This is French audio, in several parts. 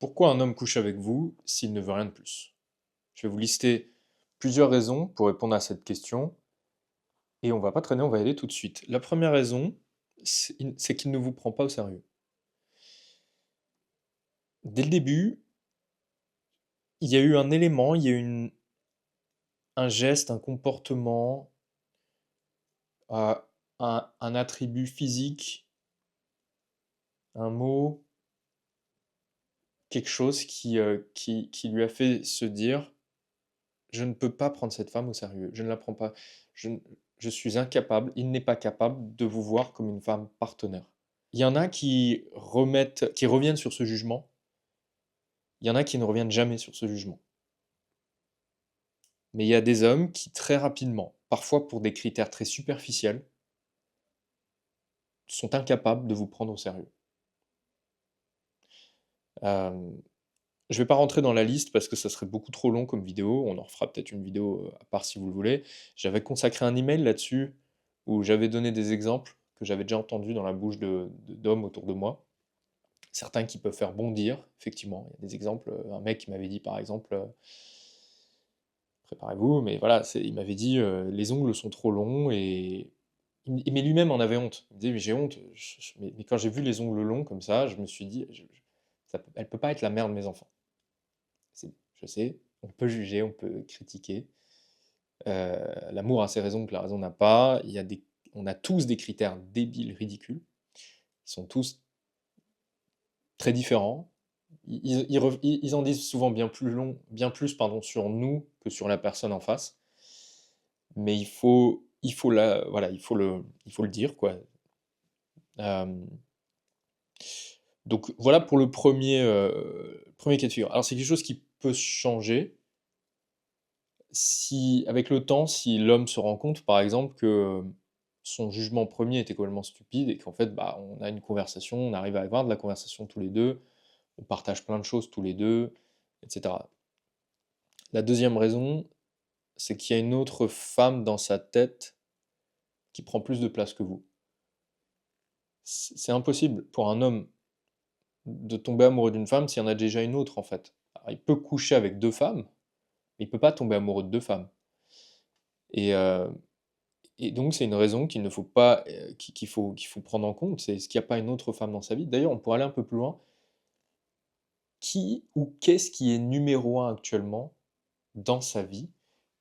Pourquoi un homme couche avec vous s'il ne veut rien de plus? Je vais vous lister plusieurs raisons pour répondre à cette question et on va pas traîner, on va y aller tout de suite. La première raison, c'est qu'il ne vous prend pas au sérieux. Dès le début, il y a eu un élément, il y a eu un geste, un comportement, euh, un attribut physique, un mot, quelque chose qui lui a fait se dire, je ne peux pas prendre cette femme au sérieux, je ne la prends pas, je, ne- je suis incapable, il n'est pas capable de vous voir comme une femme partenaire. Il y en a qui reviennent sur ce jugement, il y en a qui ne reviennent jamais sur ce jugement. Mais il y a des hommes qui très rapidement, parfois pour des critères très superficiels, sont incapables de vous prendre au sérieux. Euh, je ne vais pas rentrer dans la liste parce que ça serait beaucoup trop long comme vidéo. On en refera peut-être une vidéo à part si vous le voulez. J'avais consacré un email là-dessus où j'avais donné des exemples que j'avais déjà entendus dans la bouche d'hommes autour de moi. Certains qui peuvent faire bondir, effectivement. Il y a des exemples. Un mec qui m'avait dit par exemple, préparez-vous, mais voilà, il m'avait dit les ongles sont trop longs mais lui-même en avait honte. Il me disait mais j'ai honte. Mais quand j'ai vu les ongles longs comme ça, je me suis dit elle peut pas être la mère de mes enfants. Je sais, on peut juger, on peut critiquer. L'amour a ses raisons que la raison n'a pas. On a tous des critères débiles, ridicules. Ils sont tous très différents. Ils en disent souvent bien plus pardon, sur nous que sur la personne en face. Mais voilà, il faut le dire, quoi. Euh, donc voilà pour le premier cas de figure. Alors c'est quelque chose qui peut changer si, avec le temps, si l'homme se rend compte, par exemple, que son jugement premier était complètement stupide et qu'en fait, bah, on a une conversation, on arrive à avoir de la conversation tous les deux, on partage plein de choses tous les deux, etc. La deuxième raison, c'est qu'il y a une autre femme dans sa tête qui prend plus de place que vous. C'est impossible pour un homme de tomber amoureux d'une femme s'il y en a déjà une autre, en fait. Alors, il peut coucher avec deux femmes, mais il peut pas tomber amoureux de deux femmes. Et, euh, Et donc, c'est une raison qu'il ne faut pas, qu'il faut prendre en compte, c'est est-ce qu'il n'y a pas une autre femme dans sa vie? D'ailleurs, on pourrait aller un peu plus loin. Qui ou qu'est-ce qui est numéro un actuellement dans sa vie?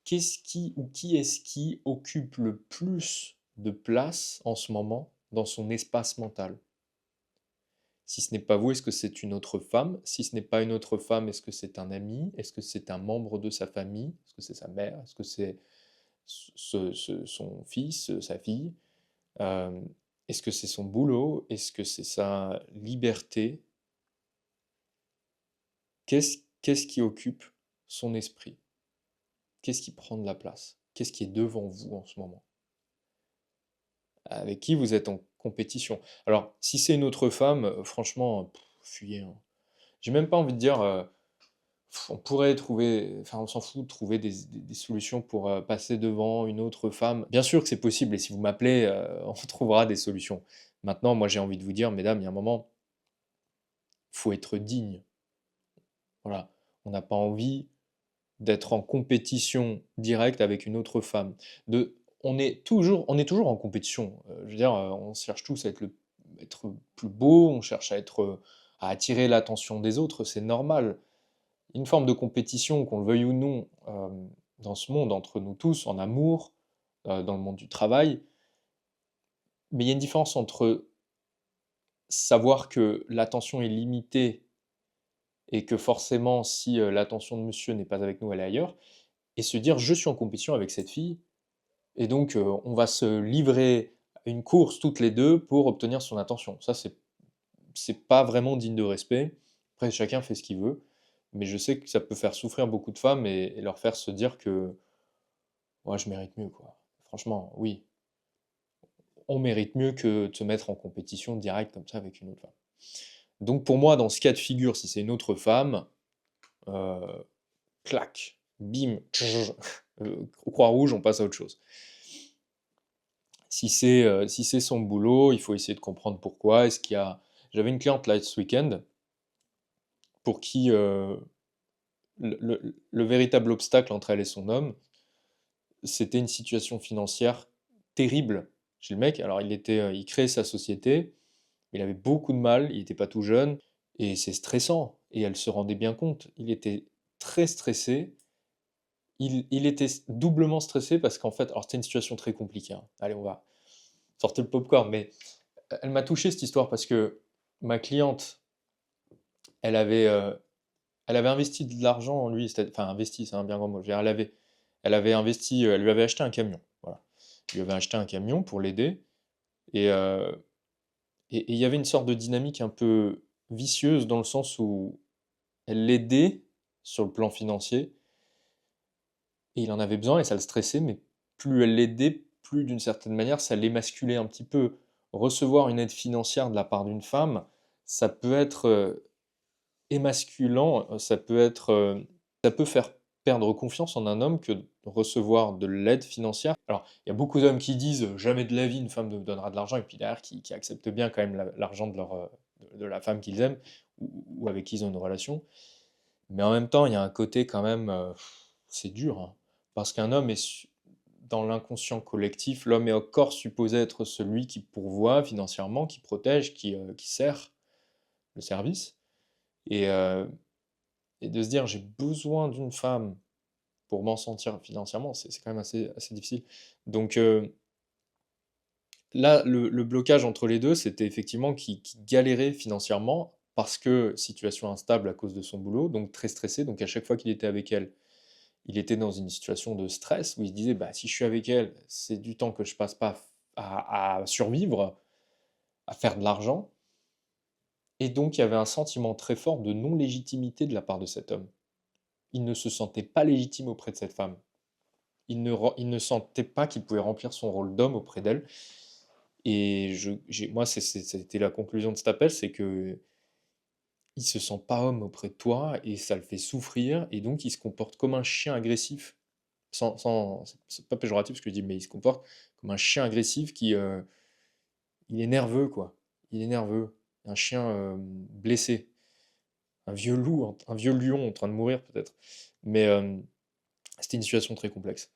Qui est-ce qui occupe le plus de place en ce moment dans son espace mental? Si ce n'est pas vous, est-ce que c'est une autre femme? Si ce n'est pas une autre femme, est-ce que c'est un ami? Est-ce que c'est un membre de sa famille? Est-ce que c'est sa mère? Est-ce que c'est son fils, sa fille? Euh, Est-ce que c'est son boulot? Est-ce que c'est sa liberté? Qu'est-ce qui occupe son esprit? Qu'est-ce qui prend de la place? Qu'est-ce qui est devant vous en ce moment? Avec qui vous êtes en compétition? Alors, si c'est une autre femme, franchement, fuyez, hein. J'ai même pas envie de dire, on pourrait trouver, enfin, on s'en fout de trouver des solutions pour passer devant une autre femme. Bien sûr que c'est possible, et si vous m'appelez, on trouvera des solutions. Maintenant, moi, j'ai envie de vous dire, mesdames, il y a un moment, faut être digne. Voilà. On n'a pas envie d'être en compétition directe avec une autre femme. On est toujours en compétition. Je veux dire, on cherche tous à être plus beau, on cherche à attirer l'attention des autres, c'est normal. Une forme de compétition, qu'on le veuille ou non, dans ce monde, entre nous tous, en amour, dans le monde du travail. Mais il y a une différence entre savoir que l'attention est limitée et que forcément, si l'attention de monsieur n'est pas avec nous, elle est ailleurs, et se dire je suis en compétition avec cette fille, et donc on va se livrer à une course toutes les deux pour obtenir son attention. Ça, c'est pas vraiment digne de respect. Après, chacun fait ce qu'il veut, mais je sais que ça peut faire souffrir beaucoup de femmes et leur faire se dire que ouais, je mérite mieux, quoi. Franchement, oui, on mérite mieux que de se mettre en compétition directe comme ça avec une autre femme. Donc pour moi, dans ce cas de figure, si c'est une autre femme, euh, clac, bim, croix rouge, on passe à autre chose. Si c'est son boulot, il faut essayer de comprendre pourquoi. J'avais une cliente là ce week-end, pour qui, le véritable obstacle entre elle et son homme, c'était une situation financière terrible chez le mec. Alors il créait sa société, il avait beaucoup de mal, il était pas tout jeune et c'est stressant et elle se rendait bien compte. Il était très stressé. Il était doublement stressé parce qu'en fait alors c'était une situation très compliquée, hein. Allez, on va sortir le popcorn, mais elle m'a touché cette histoire parce que ma cliente, elle avait, heu, elle avait investi de l'argent en lui, enfin investi, c'est un bien grand mot. Je veux dire, elle avait investi, elle lui avait acheté un camion, voilà. Elle lui avait acheté un camion pour l'aider et et il y avait une sorte de dynamique un peu vicieuse dans le sens où elle l'aidait sur le plan financier et il en avait besoin et ça le stressait, mais plus elle l'aidait, plus d'une certaine manière ça l'émasculait un petit peu. Recevoir une aide financière de la part d'une femme, ça peut être, émasculant, ça peut faire perdre confiance en un homme que de recevoir de l'aide financière. Alors, il y a beaucoup d'hommes qui disent, «Jamais de la vie une femme ne me donnera de l'argent» et puis derrière qui acceptent bien quand même l'argent de de la femme qu'ils aiment ou avec qui ils ont une relation. Mais en même temps, il y a un côté quand même, c'est dur, hein, parce qu'un homme est su dans l'inconscient collectif, l'homme est encore supposé être celui qui pourvoit financièrement, qui protège, qui sert le service et et de se dire: «J'ai besoin d'une femme pour m'en sortir financièrement», c'est quand même assez difficile. Donc là, le blocage entre les 2 c'était effectivement qu'il galérait financièrement parce que situation instable à cause de son boulot, donc très stressé. Donc à chaque fois qu'il était avec elle, il était dans une situation de stress où il se disait: «Bah, si je suis avec elle, c'est du temps que je passe pas à survivre, à faire de l'argent» et donc il y avait un sentiment très fort de non-légitimité de la part de cet homme. Il ne se sentait pas légitime auprès de cette femme. Il ne sentait pas qu'il pouvait remplir son rôle d'homme auprès d'elle et moi, c'était la conclusion de cet appel, c'est qu'il se sent pas homme auprès de toi et ça le fait souffrir et donc il se comporte comme un chien agressif. C'est pas péjoratif ce que je dis, mais il se comporte comme un chien agressif il est nerveux, quoi. Il est nerveux. Un chien, blessé. Un vieux lion en train de mourir peut-être. Mais c'était une situation très complexe.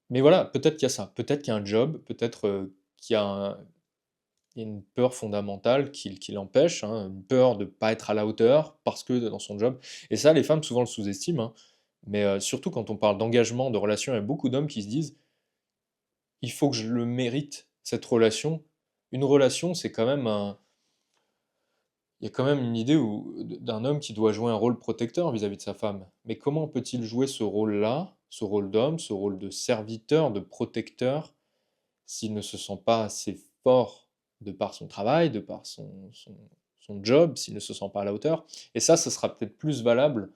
Mais voilà, peut-être qu'il y a ça. Peut-être qu'il y a un job, peut-être, qu'il y a il y a une peur fondamentale qui l'empêche, hein, une peur de ne pas être à la hauteur parce que dans son job et ça, les femmes souvent le sous-estiment, hein, mais surtout quand on parle d'engagement, de relation, il y a beaucoup d'hommes qui se disent: «Il faut que je le mérite, cette relation». Une relation, c'est quand même un il y a quand même une idée d'un homme qui doit jouer un rôle protecteur vis-à-vis de sa femme. Mais comment peut-il jouer ce rôle-là, ce rôle d'homme, ce rôle de serviteur, de protecteur, s'il ne se sent pas assez fort de par son travail, de par son job, s'il ne se sent pas à la hauteur? Et ça sera peut-être plus valable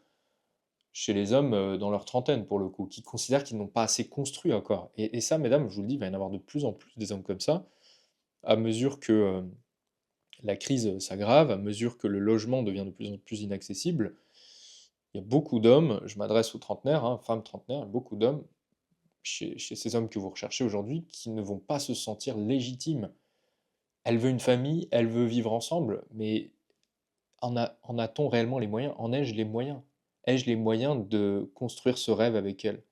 chez les hommes, dans leur trentaine pour le coup, qui considèrent qu'ils n'ont pas assez construit encore. Et ça, mesdames, je vous le dis, il va y en avoir de plus en plus des hommes comme ça, à mesure que, la crise s'aggrave, à mesure que le logement devient de plus en plus inaccessible. Il y a beaucoup d'hommes, je m'adresse aux trentenaires, hein, femmes trentenaires, beaucoup d'hommes chez ces hommes que vous recherchez aujourd'hui qui ne vont pas se sentir légitimes. Elle veut une famille, elle veut vivre ensemble, mais en a-t-on réellement les moyens? En ai-je les moyens? Ai-je les moyens de construire ce rêve avec elle?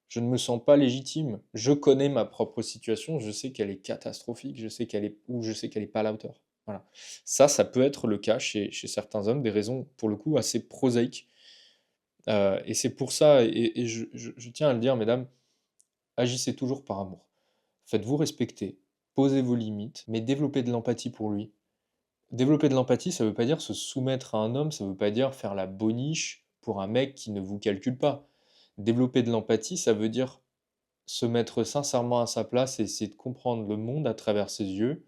Je ne me sens pas légitime. Je connais ma propre situation, je sais qu'elle est catastrophique, je sais qu'elle est pas à la hauteur. Voilà. Ça peut être le cas chez certains hommes, des raisons pour le coup assez prosaïques. Et c'est pour ça et je tiens à le dire mesdames, agissez toujours par amour. Faites-vous respecter, posez vos limites, mais développez de l'empathie pour lui. Développer de l'empathie, ça veut pas dire se soumettre à un homme, ça veut pas dire faire la boniche pour un mec qui ne vous calcule pas. Développer de l'empathie, ça veut dire se mettre sincèrement à sa place et essayer de comprendre le monde à travers ses yeux,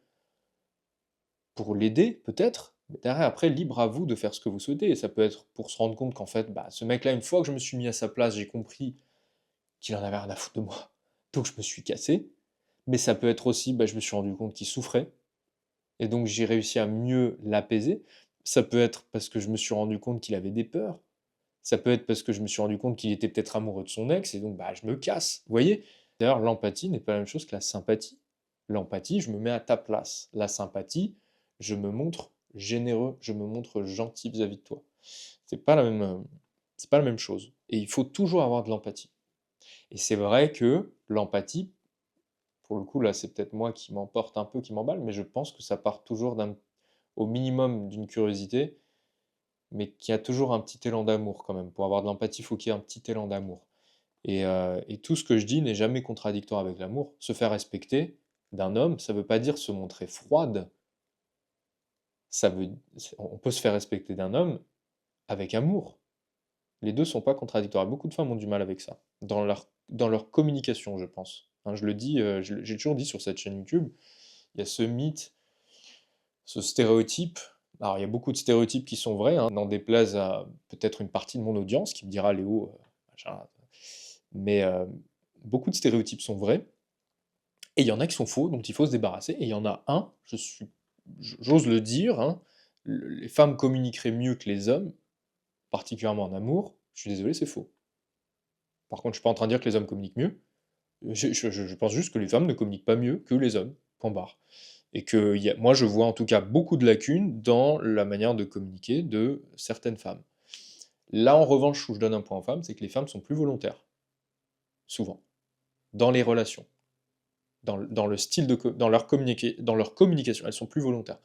pour l'aider peut-être, mais derrière après libre à vous de faire ce que vous souhaitez et ça peut être pour se rendre compte qu'en fait, bah, ce mec-là, une fois que je me suis mis à sa place, j'ai compris qu'il en avait rien à foutre de moi, donc je me suis cassé. Mais ça peut être aussi, bah, je me suis rendu compte qu'il souffrait et donc j'ai réussi à mieux l'apaiser. Ça peut être parce que je me suis rendu compte qu'il avait des peurs. Ça peut être parce que je me suis rendu compte qu'il était peut-être amoureux de son ex et donc bah, je me casse, vous voyez? D'ailleurs, l'empathie n'est pas la même chose que la sympathie. L'empathie, je me mets à ta place. La sympathie, je me montre généreux, je me montre gentil vis-à-vis de toi. C'est pas la même, c'est pas la même chose et il faut toujours avoir de l'empathie et c'est vrai que l'empathie, pour le coup, là, c'est peut-être moi qui m'emporte un peu, qui m'emballe, mais je pense que ça part toujours au minimum d'une curiosité, mais qu'il y a toujours un petit élan d'amour quand même. Pour avoir de l'empathie, il faut qu'il y ait un petit élan d'amour. Et tout ce que je dis n'est jamais contradictoire avec l'amour. Se faire respecter d'un homme, ça ne veut pas dire se montrer froide. Ça veut, on peut se faire respecter d'un homme avec amour. Les deux sont pas contradictoires. Et beaucoup de femmes ont du mal avec ça, dans leur communication, je pense. Hein, je le dis, j'ai toujours dit sur cette chaîne YouTube, il y a ce mythe, ce stéréotype. Alors, il y a beaucoup de stéréotypes qui sont vrais, hein, n'en déplaise à peut-être une partie de mon audience qui me dira Léo, machin. Mais beaucoup de stéréotypes sont vrais, et il y en a qui sont faux, dont il faut se débarrasser. Et il y en a un, j'ose le dire, hein, les femmes communiqueraient mieux que les hommes, particulièrement en amour. Je suis désolé, c'est faux. Par contre, je suis pas en train de dire que les hommes communiquent mieux. Je pense juste que les femmes ne communiquent pas mieux que les hommes. Point barre. Et que moi, je vois en tout cas beaucoup de lacunes dans la manière de communiquer de certaines femmes. Là, en revanche, où je donne un point aux femmes, c'est que les femmes sont plus volontaires, souvent, dans les relations, dans le style dans dans leur communication, elles sont plus volontaires.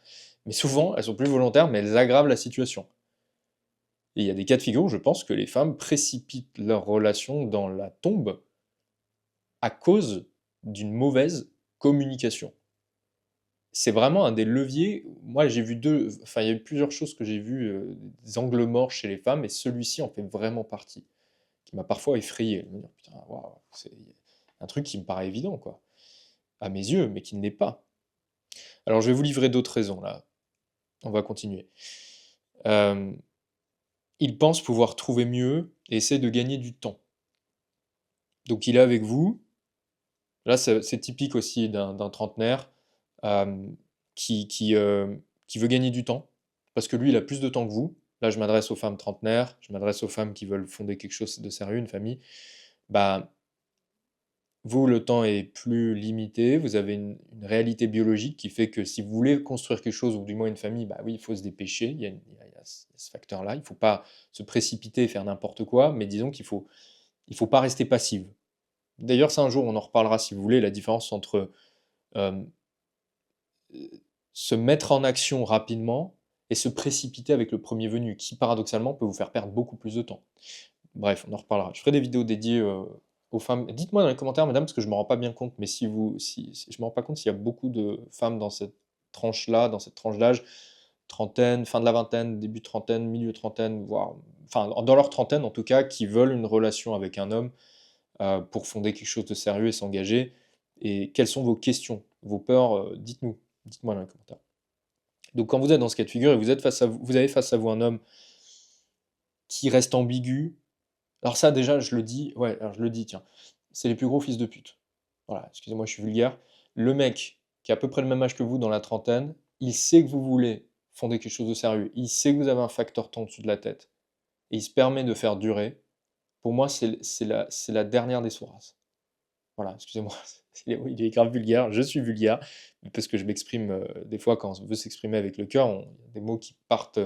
Mais souvent, elles sont plus volontaires, mais elles aggravent la situation. Et il y a des cas de figure où je pense que les femmes précipitent leur relation dans la tombe à cause d'une mauvaise communication. C'est vraiment un des leviers. Moi, j'ai vu enfin, il y a eu plusieurs choses que j'ai vues, des angles morts chez les femmes, et celui-ci en fait vraiment partie, qui m'a parfois effrayé. De me dire, putain, waouh, c'est un truc qui me paraît évident, quoi, à mes yeux, mais qui ne l'est pas. Alors, je vais vous livrer d'autres raisons, là. On va continuer. Euh, il pense pouvoir trouver mieux et essaie de gagner du temps. Donc, il est avec vous. Là, c'est typique aussi d'un trentenaire euh, qui veut gagner du temps, parce que lui, il a plus de temps que vous. Là, je m'adresse aux femmes trentenaires, je m'adresse aux femmes qui veulent fonder quelque chose de sérieux, une famille. Bah, vous, le temps est plus limité, vous avez une réalité biologique qui fait que si vous voulez construire quelque chose, ou du moins une famille, bah oui, il faut se dépêcher, il y a ce facteur-là, il ne faut pas se précipiter et faire n'importe quoi, mais disons il faut pas rester passive. D'ailleurs, ça, un jour, on en reparlera si vous voulez, la différence entre euh, se mettre en action rapidement et se précipiter avec le premier venu, qui paradoxalement peut vous faire perdre beaucoup plus de temps. Bref, on en reparlera. Je ferai des vidéos dédiées aux femmes. Dites-moi dans les commentaires, madame, parce que je me rends pas bien compte, mais si je me rends pas compte s'il y a beaucoup de femmes dans cette tranche-là, dans cette tranche d'âge, trentaine, fin de la vingtaine, début trentaine, milieu trentaine, voire, enfin, dans leur trentaine en tout cas, qui veulent une relation avec un homme pour fonder quelque chose de sérieux et s'engager. Et quelles sont vos questions, vos peurs, dites-nous, dites-moi dans les commentaires. Donc quand vous êtes dans ce cas de figure et vous avez face à vous un homme qui reste ambigu, alors ça déjà je le dis, ouais, alors je le dis, tiens, c'est les plus gros fils de pute. Voilà, excusez-moi, je suis vulgaire. Le mec qui a à peu près le même âge que vous dans la trentaine, il sait que vous voulez fonder quelque chose de sérieux, il sait que vous avez un facteur temps au-dessus de la tête, et il se permet de faire durer. Pour moi, c'est la dernière des sourages. Voilà, excusez-moi, il est grave vulgaire, je suis vulgaire, parce que je m'exprime des fois quand on veut s'exprimer avec le cœur, il y a des mots qui partent,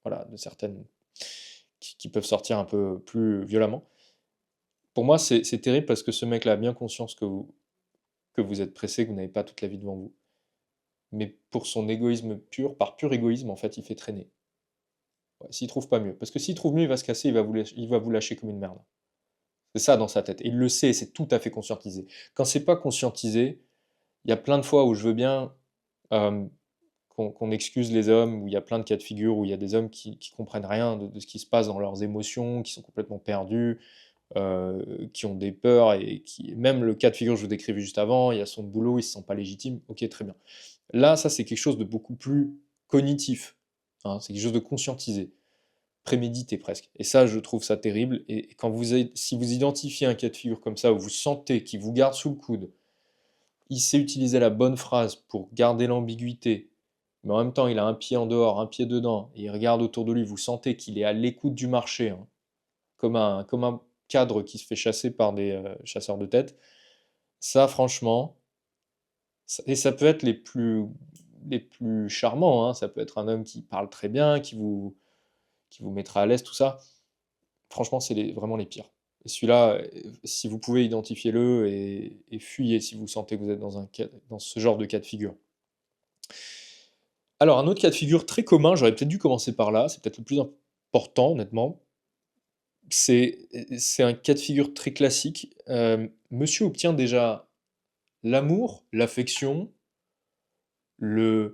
voilà, de certaines, qui peuvent sortir un peu plus violemment. Pour moi, c'est terrible parce que ce mec-là a bien conscience que vous êtes pressé, que vous n'avez pas toute la vie devant vous. Mais pour son égoïsme pur, par pur égoïsme, en fait, il fait traîner. Ouais, s'il trouve pas mieux. Parce que s'il trouve mieux, il va se casser, il va vous lâcher comme une merde. C'est ça dans sa tête. Et il le sait, c'est tout à fait conscientisé. Quand c'est pas conscientisé, il y a plein de fois où je veux bien euh, qu'on excuse les hommes, où il y a plein de cas de figure, où il y a des hommes qui comprennent rien de ce qui se passe dans leurs émotions, qui sont complètement perdus, qui ont des peurs, et qui, même le cas de figure que je vous décrivais juste avant, il y a son boulot, il se sent pas légitime, ok, très bien. Là, ça c'est quelque chose de beaucoup plus cognitif, hein, c'est quelque chose de conscientisé, prémédité presque. Et ça, je trouve ça terrible. Et quand si vous identifiez un cas de figure comme ça, où vous sentez qu'il vous garde sous le coude, il sait utiliser la bonne phrase pour garder l'ambiguïté, mais en même temps, il a un pied en dehors, un pied dedans, et il regarde autour de lui, vous sentez qu'il est à l'écoute du marché, hein, comme un cadre qui se fait chasser par des chasseurs de tête. Ça, franchement, et ça peut être les plus les plus charmants, hein. Ça peut être un homme qui parle très bien, qui vous mettra à l'aise, tout ça. Franchement, c'est vraiment les pires. Et celui-là, si vous pouvez, identifiez-le et fuyez si vous sentez que vous êtes dans ce genre de cas de figure. Alors, un autre cas de figure très commun, j'aurais peut-être dû commencer par là, c'est peut-être le plus important, honnêtement. C'est un cas de figure très classique. Monsieur obtient déjà l'amour, l'affection, la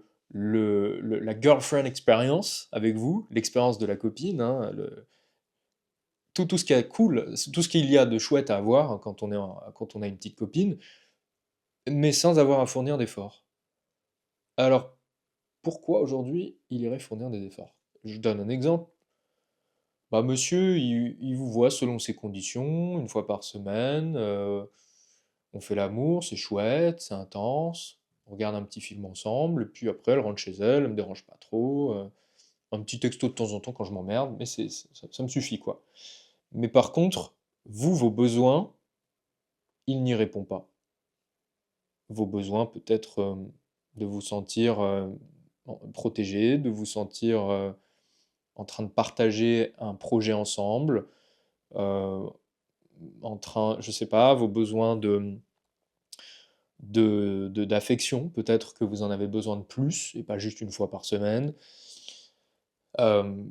girlfriend experience avec vous, l'expérience de la copine, hein, tout ce qu'il y a de cool, tout ce qu'il y a de chouette à avoir, hein, quand on a une petite copine, mais sans avoir à fournir d'efforts. Alors, pourquoi aujourd'hui il irait fournir des efforts? Je donne un exemple. Bah, monsieur, il vous voit selon ses conditions, une fois par semaine, on fait l'amour, c'est chouette, c'est intense, on regarde un petit film ensemble, et puis après elle rentre chez elle, elle me dérange pas trop, un petit texto de temps en temps quand je m'emmerde, mais ça me suffit, quoi. Mais par contre, vous, vos besoins, il n'y répond pas. Vos besoins peut-être, de vous sentir, protégé, de vous sentir, en train de partager un projet ensemble, heu, je sais pas, vos besoins d'affection, peut-être que vous en avez besoin de plus et pas juste une fois par semaine. Hem,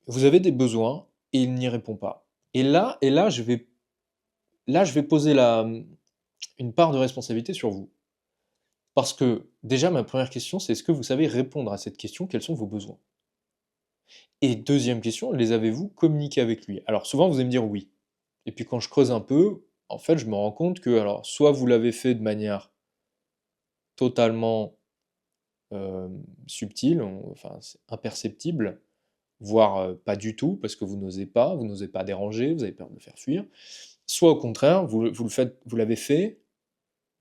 Vous avez des besoins et il n'y répond pas. Et là, je vais poser une part de responsabilité sur vous. Parce que déjà, ma première question, c'est: est-ce que vous savez répondre à cette question? Quels sont vos besoins? Et deuxième question, les avez-vous communiqués avec lui? Alors souvent, vous allez me dire: «Oui». Et puis quand je creuse un peu, en fait, je me rends compte que, alors, soit vous l'avez fait de manière totalement, subtile, enfin, c'est imperceptible, voire, pas du tout, parce que vous n'osez pas déranger, vous avez peur de le faire fuir. Soit au contraire, vous l'avez fait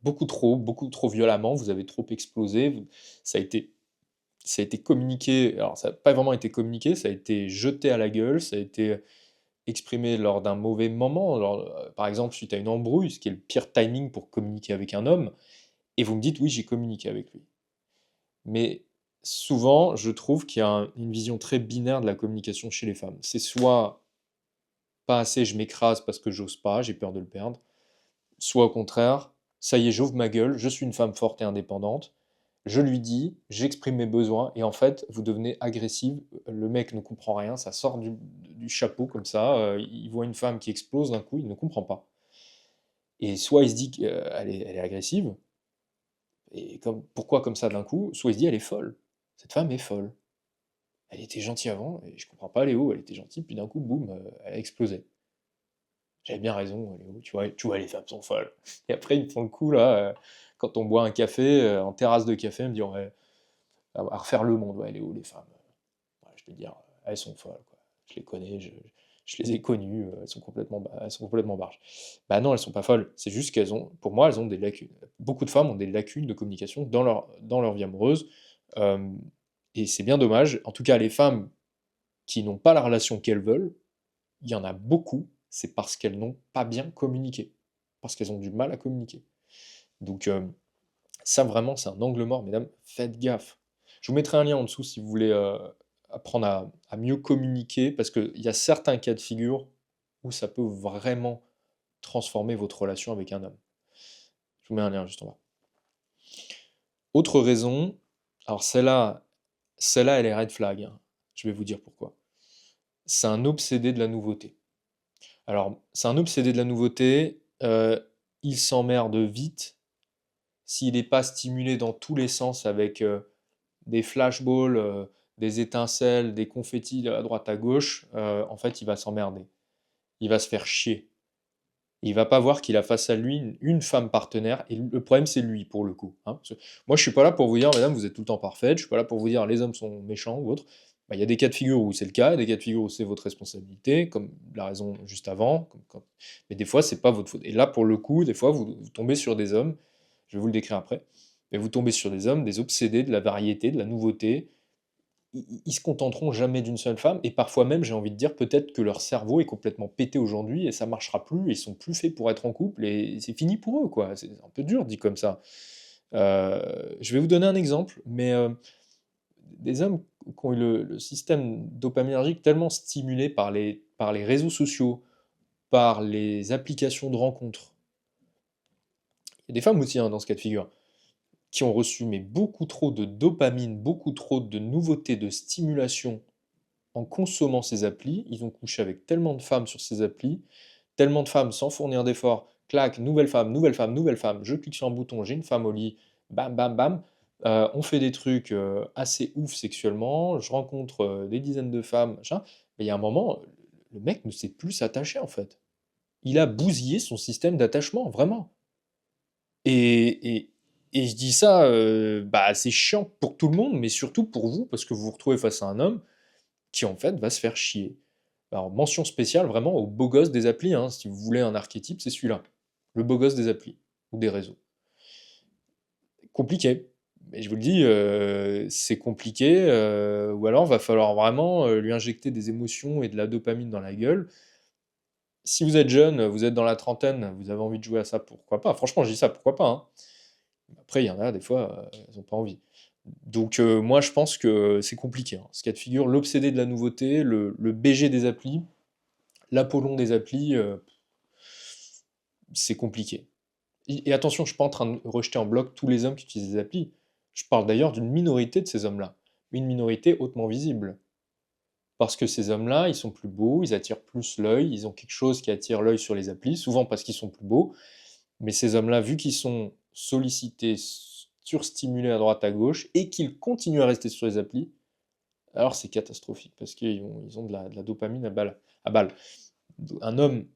beaucoup trop violemment, vous avez trop explosé, ça a été ça a été communiqué, alors ça n'a pas vraiment été communiqué, ça a été jeté à la gueule, ça a été exprimé lors d'un mauvais moment, par exemple suite à une embrouille, ce qui est le pire timing pour communiquer avec un homme, et vous me dites: «Oui, j'ai communiqué avec lui». Mais souvent, je trouve qu'il y a une vision très binaire de la communication chez les femmes. C'est soit pas assez, je m'écrase parce que j'ose pas, j'ai peur de le perdre, soit au contraire, ça y est, j'ouvre ma gueule, je suis une femme forte et indépendante, je lui dis, j'exprime mes besoins, et en fait, vous devenez agressive. Le mec ne comprend rien, ça sort du chapeau comme ça, il voit une femme qui explose d'un coup, il ne comprend pas. Et soit il se dit qu'elle est agressive, et pourquoi comme ça d'un coup? Soit il se dit: «Elle est folle, cette femme est folle. Elle était gentille avant et je comprends pas, elle est où? Elle était gentille, puis d'un coup, boum, elle a explosé. J'avais bien raison, elle est où? Tu vois, les femmes sont folles». Et après, ils me font le coup là, quand on boit un café, en terrasse de café, ils me disent: «Ouais, à refaire le monde, ouais, elle est où les femmes?» Ouais, je vais te dire, elles sont folles, quoi. Je les connais, je les ai connues, elles sont complètement barges. Bah non, elles sont pas folles, c'est juste pour moi, elles ont des lacunes. Beaucoup de femmes ont des lacunes de communication dans leur vie amoureuse, hem et c'est bien dommage. En tout cas, les femmes qui n'ont pas la relation qu'elles veulent, il y en a beaucoup, c'est parce qu'elles n'ont pas bien communiqué, parce qu'elles ont du mal à communiquer. Donc ça vraiment, c'est un angle mort, mesdames, faites gaffe. Je vous mettrai un lien en dessous si vous voulez, apprendre à mieux communiquer, parce qu'il y a certains cas de figure où ça peut vraiment transformer votre relation avec un homme. Je vous mets un lien juste en bas. Autre raison, alors celle-là elle est red flag, hein. Je vais vous dire pourquoi. C'est un obsédé de la nouveauté. Alors, c'est un obsédé de la nouveauté, il s'emmerde vite s'il n'est pas stimulé dans tous les sens avec, des flashballs, des étincelles, des confettis à droite à gauche, en fait, il va s'emmerder. Il va se faire chier. Il va pas voir qu'il a face à lui une femme partenaire, et le problème, c'est lui, pour le coup, hein. Parce que moi, je suis pas là pour vous dire: «Madame, vous êtes tout le temps parfaite», je suis pas là pour vous dire: «Les hommes sont méchants» ou autre. Bah, il y a des cas de figure où c'est le cas, des cas de figure où c'est votre responsabilité, comme la raison juste avant, mais des fois, c'est pas votre faute. Et là, pour le coup, des fois, vous tombez sur des hommes, je vais vous le décrire après, mais vous tombez sur des hommes, des obsédés de la variété, de la nouveauté. Ils se contenteront jamais d'une seule femme, et parfois même, j'ai envie de dire, peut-être que leur cerveau est complètement pété aujourd'hui et ça marchera plus, et ils sont plus faits pour être en couple et c'est fini pour eux, quoi. C'est un peu dur dit comme ça. Je vais vous donner un exemple, mais des hommes qui ont eu le système dopaminergique tellement stimulé par les réseaux sociaux, par les applications de rencontres. Il y a des femmes aussi, hein, dans ce cas de figure, qui ont reçu mais beaucoup trop de dopamine, beaucoup trop de nouveautés, de stimulation en consommant ces applis. Ils ont couché avec tellement de femmes sur ces applis, tellement de femmes sans fournir d'efforts. Clac, nouvelle femme, nouvelle femme, nouvelle femme. Je clique sur un bouton, j'ai une femme au lit. Bam, bam, bam. On fait des trucs assez ouf sexuellement. Je rencontre des dizaines de femmes, machin. Mais il y a un moment, le mec ne sait plus s'attacher en fait. Il a bousillé son système d'attachement, vraiment. Et, et, et je dis ça, bah, c'est chiant pour tout le monde, mais surtout pour vous, parce que vous vous retrouvez face à un homme qui en fait va se faire chier. Alors, mention spéciale vraiment au beau gosse des applis, hein, si vous voulez un archétype, c'est celui-là. Le beau gosse des applis ou des réseaux. Compliqué. Mais je vous le dis, c'est compliqué, ou alors va falloir vraiment lui injecter des émotions et de la dopamine dans la gueule. Si vous êtes jeune, vous êtes dans la trentaine, vous avez envie de jouer à ça, pourquoi pas. Franchement, je dis ça, pourquoi pas, hein. Après, il y en a, des fois, ils n'ont pas envie. Donc, moi, je pense que c'est compliqué, hein. Ce cas de figure, l'obsédé de la nouveauté, le BG des applis, l'Apollon des applis, c'est compliqué. Et attention, je ne suis pas en train de rejeter en bloc tous les hommes qui utilisent des applis. Je parle d'ailleurs d'une minorité de ces hommes-là. Une minorité hautement visible. Parce que ces hommes-là, ils sont plus beaux, ils attirent plus l'œil, ils ont quelque chose qui attire l'œil sur les applis, souvent parce qu'ils sont plus beaux. Mais ces hommes-là, vu qu'ils sont sollicités, surstimulés à droite à gauche, et qu'ils continuent à rester sur les applis, alors c'est catastrophique, parce qu'ils ont de la dopamine à balle, à balle. Un homme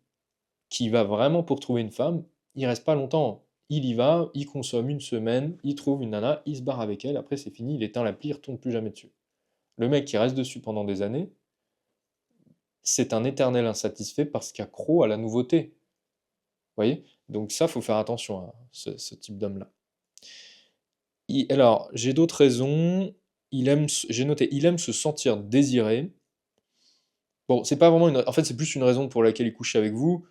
qui va vraiment pour trouver une femme, il reste pas longtemps. Il y va, il consomme une semaine, il trouve une nana, il se barre avec elle, après c'est fini, il éteint l'appli, il retourne plus jamais dessus. Le mec qui reste dessus pendant des années, c'est un éternel insatisfait parce qu'accro à la nouveauté. Vous voyez? Donc ça, faut faire attention à ce type d'homme-là. Alors, j'ai d'autres raisons. J'ai noté, il aime se sentir désiré. Bon, c'est pas vraiment en fait, c'est plus une raison pour laquelle il couche avec vous,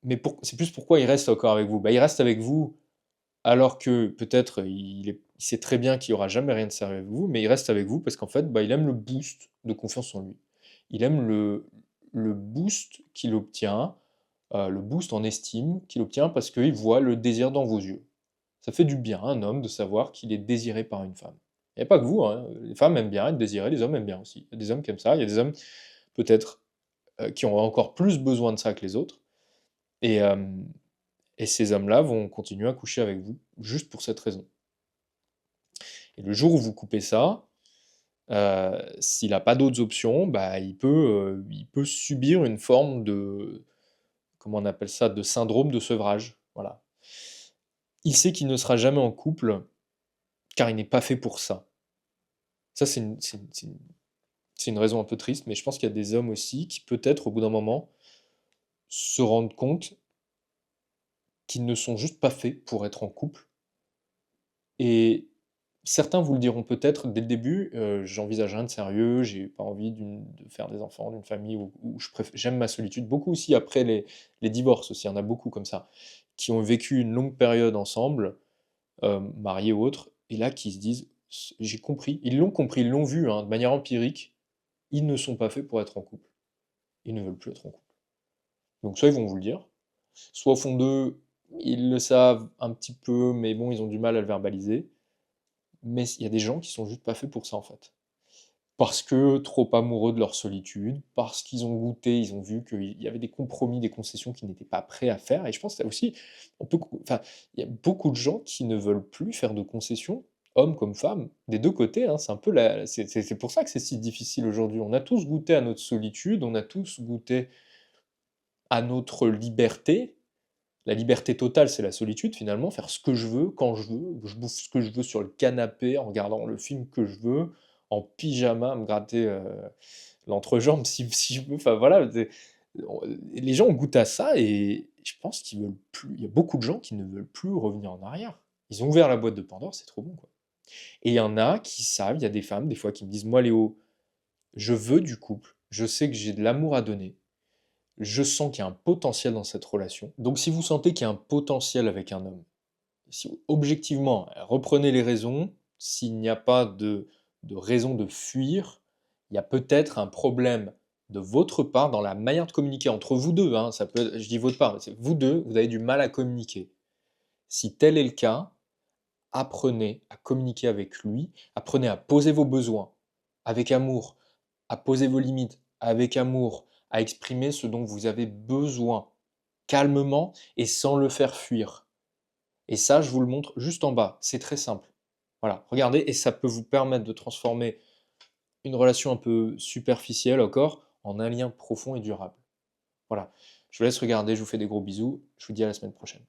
mais c'est plus pourquoi il reste encore avec vous. Bah, il reste avec vous alors que peut-être il sait très bien qu'il y aura jamais rien de sérieux avec vous, mais il reste avec vous parce qu'en fait, bah, il aime le boost de confiance en lui. Il aime le boost qu'il obtient, le boost en estime qu'il obtient parce qu'il voit le désir dans vos yeux. Ça fait du bien à un homme de savoir qu'il est désiré par une femme. Il n'y a pas que vous, hein, les femmes aiment bien être désirées, les hommes aiment bien aussi. Il y a des hommes qui aiment ça, il y a des hommes peut-être qui ont encore plus besoin de ça que les autres. Et, euh, et ces hommes-là vont continuer à coucher avec vous, juste pour cette raison. Et le jour où vous coupez ça, s'il n'a pas d'autres options, bah, il peut subir une forme de, comment on appelle ça, de syndrome de sevrage. Voilà. Il sait qu'il ne sera jamais en couple, car il n'est pas fait pour ça. Ça, c'est une raison un peu triste, mais je pense qu'il y a des hommes aussi qui, peut-être, au bout d'un moment, se rendent compte qu'ils ne sont juste pas faits pour être en couple. Et certains vous le diront peut-être dès le début, j'envisage rien de sérieux, j'ai pas envie de faire des enfants, d'une famille où j'aime ma solitude. Beaucoup aussi après les divorces aussi, il y en a beaucoup comme ça, qui ont vécu une longue période ensemble, mariés ou autres, et là qui se disent: «J'ai compris». Ils l'ont compris, ils l'ont vu, hein, de manière empirique, ils ne sont pas faits pour être en couple. Ils ne veulent plus être en couple. Donc soit ils vont vous le dire, soit au fond d'eux, ils le savent un petit peu, mais bon, ils ont du mal à le verbaliser. Mais il y a des gens qui sont juste pas faits pour ça, en fait. Parce que trop amoureux de leur solitude, parce qu'ils ont goûté, ils ont vu qu'il y avait des compromis, des concessions qu'ils n'étaient pas prêts à faire. Et je pense que là aussi, enfin, il y a beaucoup de gens qui ne veulent plus faire de concessions, hommes comme femmes, des deux côtés, hein. C'est un peu c'est pour ça que c'est si difficile aujourd'hui. On a tous goûté à notre solitude, on a tous goûté à notre liberté. La liberté totale, c'est la solitude finalement, faire ce que je veux, quand je bouffe ce que je veux sur le canapé, en regardant le film que je veux, en pyjama, me gratter l'entrejambe si je veux. Enfin voilà, les gens ont goûté à ça et je pense qu'ils veulent plus. Il y a beaucoup de gens qui ne veulent plus revenir en arrière. Ils ont ouvert la boîte de Pandore, c'est trop bon quoi. Et il y en a qui savent, il y a des femmes des fois qui me disent: «Moi Léo, je veux du couple, je sais que j'ai de l'amour à donner, je sens qu'il y a un potentiel dans cette relation». Donc si vous sentez qu'il y a un potentiel avec un homme, Si objectivement, reprenez les raisons, s'il n'y a pas de raison de fuir, il y a peut-être un problème de votre part dans la manière de communiquer entre vous 2, hein, ça peut être je dis votre part, c'est vous 2, vous avez du mal à communiquer. Si tel est le cas, apprenez à communiquer avec lui, apprenez à poser vos besoins avec amour, à poser vos limites avec amour, à exprimer ce dont vous avez besoin, calmement et sans le faire fuir. Et ça, je vous le montre juste en bas, c'est très simple. Voilà, regardez et ça peut vous permettre de transformer une relation un peu superficielle encore en un lien profond et durable. Voilà, je vous laisse regarder, je vous fais des gros bisous, je vous dis à la semaine prochaine.